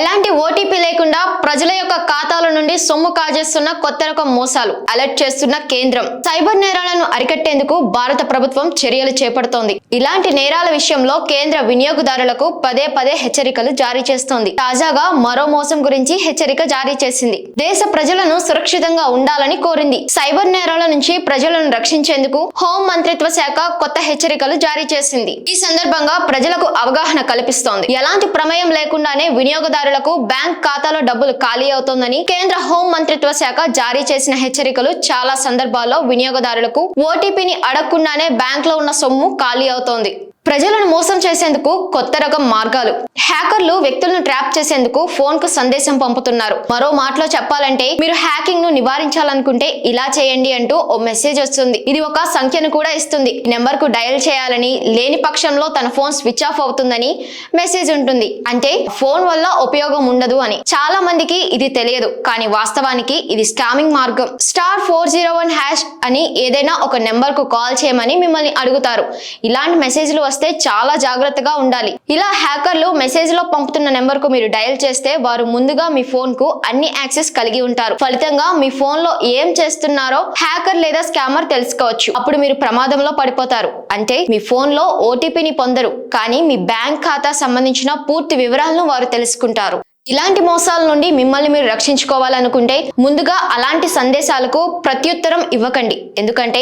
ఎలాంటి ఓటీపీ లేకుండా ప్రజల యొక్క ఖాతాల నుండి సొమ్ము కాజేస్తున్న కొత్త రకం మోసాలు అలర్ట్ చేస్తున్న కేంద్రం. సైబర్ నేరాలను అరికట్టేందుకు భారత ప్రభుత్వం చర్యలు చేపడుతోంది. ఇలాంటి నేరాల విషయంలో కేంద్ర వినియోగదారులకు పదే పదే హెచ్చరికలు జారీ చేస్తోంది. తాజాగా మరో మోసం గురించి హెచ్చరిక జారీ చేసింది. దేశ ప్రజలను సురక్షితంగా ఉండాలని కోరింది. సైబర్ నేరాల నుంచి ప్రజలను రక్షించేందుకు హోం మంత్రిత్వ శాఖ కొత్త హెచ్చరికలు జారీ చేసింది. ఈ సందర్భంగా ప్రజలకు అవగాహన కల్పిస్తోంది. ఎలాంటి ప్రమేయం లేకుండానే వినియోగదారులకు బ్యాంక్ ఖాతాలో డబ్బులు ఖాళీ అవుతోందని కేంద్ర హోం మంత్రిత్వ శాఖ జారీ చేసిన హెచ్చరికలు చాలా సందర్భాల్లో వినియోగదారులకు ఓటీపీని అడగకుండానే బ్యాంక్ లో ఉన్న సొమ్ము ఖాళీ అవుతోంది. ప్రజలను మోసం చేసేందుకు కొత్త రకం మార్గాలు. హ్యాకర్లు వ్యక్తులను ట్రాప్ చేసేందుకు ఫోన్ కు సందేశం పంపుతున్నారు. మరో మాటలో చెప్పాలంటే మీరు హ్యాకింగ్ ను నివారించాలనుకుంటే ఇలా చేయండి అంటూ ఓ మెసేజ్ వస్తుంది. ఇది ఒక సంఖ్యను కూడా ఇస్తుంది. నెంబర్ కు డయల్ చేయాలని, లేని పక్షంలో తన ఫోన్ స్విచ్ ఆఫ్ అవుతుందని మెసేజ్ ఉంటుంది. అంటే ఫోన్ వల్ల ఉపయోగం ఉండదు అని. చాలా మందికి ఇది తెలియదు, కానీ వాస్తవానికి ఇది స్కామింగ్ మార్గం. *401# అని ఏదైనా ఒక నెంబర్ కు కాల్ చేయమని మిమ్మల్ని అడుగుతారు. ఇలాంటి మెసేజ్లు వస్తే చాలా జాగ్రత్తగా ఉండాలి. ఇలా హ్యాకర్లు మెసేజ్ లో పంపుతున్న నెంబర్ కు మీరు డయల్ చేస్తే వారు ముందుగా మీ ఫోన్ కు అన్ని యాక్సెస్ కలిగి ఉంటారు. ఫలితంగా మీ ఫోన్ లో ఏం చేస్తున్నారో హ్యాకర్ లేదా స్కామర్ తెలుసుకోవచ్చు. అప్పుడు మీరు ప్రమాదంలో పడిపోతారు. అంటే మీ ఫోన్ లో ఓటీపీని పొందరు, కానీ మీ బ్యాంక్ ఖాతా సంబంధించిన పూర్తి వివరాలను వారు తెలుసుకుంటారు. ఇలాంటి మోసాల నుండి మిమ్మల్ని మీరు రక్షించుకోవాలనుకుంటే ముందుగా అలాంటి సందేశాలకు ప్రత్యుత్తరం ఇవ్వకండి. ఎందుకంటే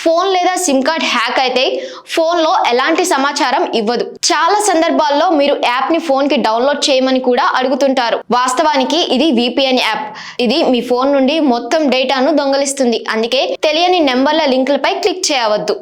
ఫోన్ లేదా సిమ్ కార్డ్ హ్యాక్ అయితే ఫోన్ లో ఎలాంటి సమాచారం ఇవ్వదు. చాలా సందర్భాల్లో మీరు యాప్ ని ఫోన్ కి డౌన్లోడ్ చేయమని కూడా అడుగుతుంటారు. వాస్తవానికి ఇది VPN యాప్. ఇది మీ ఫోన్ నుండి మొత్తం డేటాను దొంగలిస్తుంది. అందుకే తెలియని నెంబర్ల లింకులపై క్లిక్ చేయవద్దు.